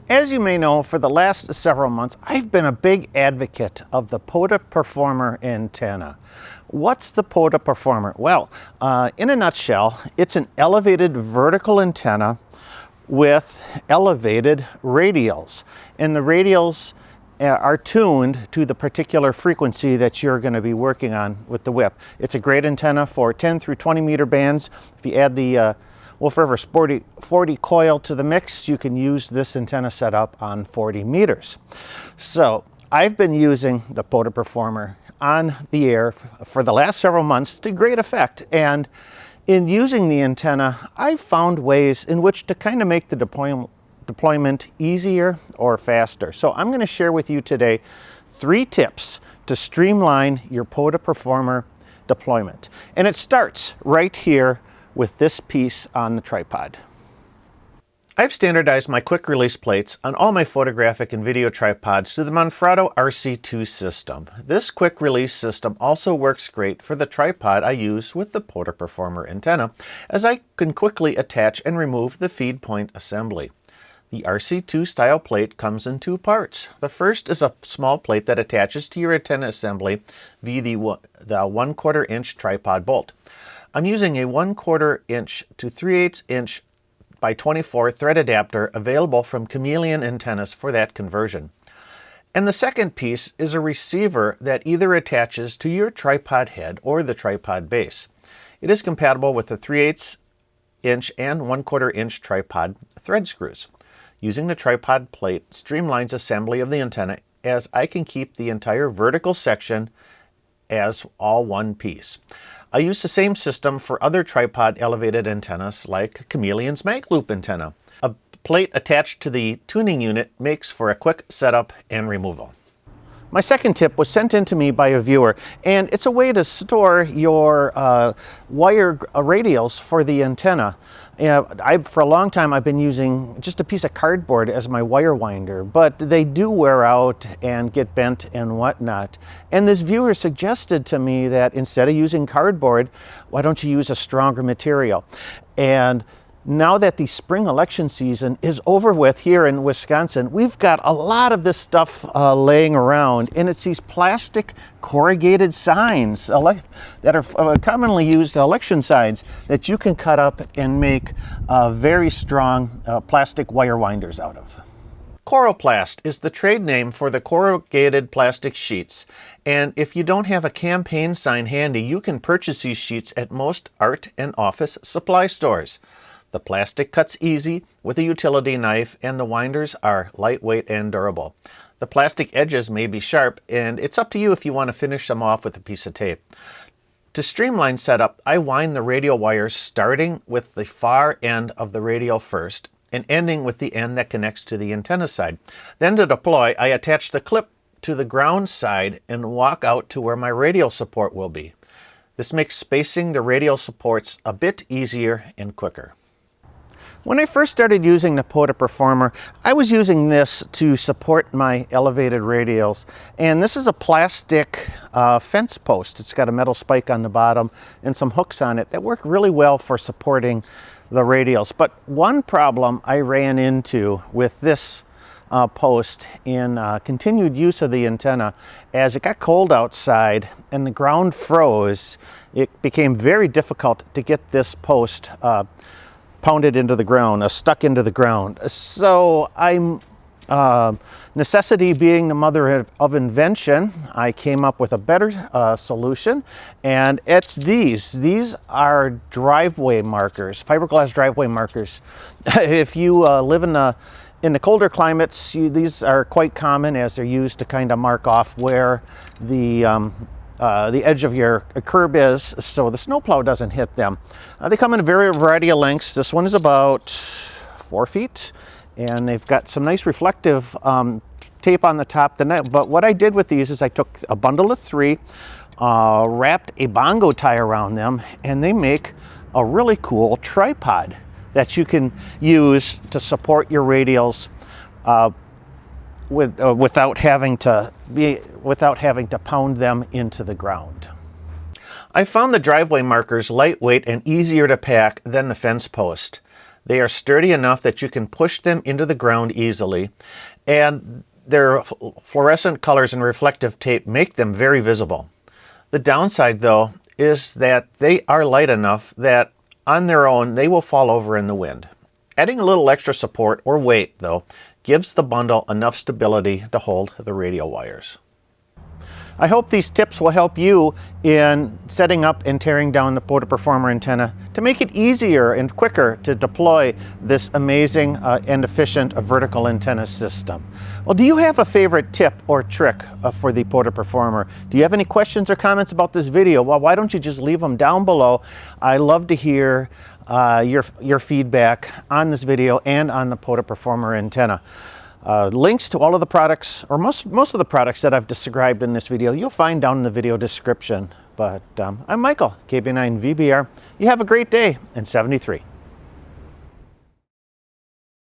As you may know, for the last several months, I've been a big advocate of the POTA PERformer antenna. What's the POTA PERformer? Well, in a nutshell, it's an elevated vertical antenna with elevated radials. And the radials are tuned to the particular frequency that you're going to be working on with the whip. It's a great antenna for 10 through 20 meter bands. If you add the Wolf River 40 coil to the mix, you can use this antenna setup on 40 meters. So I've been using the POTA PERformer on the air for the last several months to great effect. And in using the antenna, I've found ways in which to kind of make the deployment easier or faster. So I'm going to share with you today 3 tips to streamline your POTA PERformer deployment. And it starts right here with this piece on the tripod. I've standardized my quick release plates on all my photographic and video tripods to the Manfrotto RC2 system. This quick release system also works great for the tripod I use with the POTA PERformer antenna, as I can quickly attach and remove the feed point assembly. The RC2 style plate comes in 2 parts. The first is a small plate that attaches to your antenna assembly via the 1/4 inch tripod bolt. I'm using a 1/4 inch to 3/8 inch by 24 thread adapter available from Chameleon Antennas for that conversion. And the second piece is a receiver that either attaches to your tripod head or the tripod base. It is compatible with the 3/8 inch and 1/4 inch tripod thread screws. Using the tripod plate streamlines assembly of the antenna, as I can keep the entire vertical section as all one piece. I use the same system for other tripod elevated antennas like Chameleon's mag loop antenna. A plate attached to the tuning unit makes for a quick setup and removal. My second tip was sent in to me by a viewer, and it's a way to store your wire radials for the antenna. For a long time I've been using just a piece of cardboard as my wire winder, but they do wear out and get bent and whatnot. And this viewer suggested to me that instead of using cardboard, why don't you use a stronger material? And now that the spring election season is over with here in Wisconsin, we've got a lot of this stuff laying around, and it's these plastic corrugated signs that are commonly used election signs that you can cut up and make very strong plastic wire winders out of. Coroplast is the trade name for the corrugated plastic sheets, and if you don't have a campaign sign handy, you can purchase these sheets at most art and office supply stores. The plastic cuts easy with a utility knife, and the winders are lightweight and durable. The plastic edges may be sharp, and it's up to you if you want to finish them off with a piece of tape. To streamline setup, I wind the radial wires starting with the far end of the radial first and ending with the end that connects to the antenna side. Then to deploy, I attach the clip to the ground side and walk out to where my radial support will be. This makes spacing the radial supports a bit easier and quicker. When I first started using the POTA PERformer, I was using this to support my elevated radials. And this is a plastic fence post. It's got a metal spike on the bottom and some hooks on it that work really well for supporting the radials. But one problem I ran into with this post in continued use of the antenna, as it got cold outside and the ground froze, it became very difficult to get this post pounded into the ground, stuck into the ground. So necessity being the mother of invention, I came up with a better solution, and it's these. These are driveway markers, fiberglass driveway markers. If you live in the colder climates, these are quite common, as they're used to kind of mark off where the edge of your curb is, so the snowplow doesn't hit them. They come in a variety of lengths. This one is about 4 feet, and they've got some nice reflective tape on the top. But what I did with these is I took a bundle of 3, wrapped a bongo tie around them, and they make a really cool tripod that you can use to support your radials without having to pound them into the ground. I found the driveway markers lightweight and easier to pack than the fence post. They are sturdy enough that you can push them into the ground easily, and their fluorescent colors and reflective tape make them very visible. The downside, though, is that they are light enough that on their own they will fall over in the wind. Adding a little extra support or weight, though, gives the bundle enough stability to hold the radial wires. I hope these tips will help you in setting up and tearing down the POTA PERformer antenna to make it easier and quicker to deploy this amazing and efficient vertical antenna system. Well, do you have a favorite tip or trick for the POTA PERformer? Do you have any questions or comments about this video? Well, why don't you just leave them down below? I love to hear your feedback on this video and on the POTA PERformer antenna. Links to all of the products, or most of the products that I've described in this video, you'll find down in the video description. But I'm Michael, KB9VBR. You have a great day, and 73.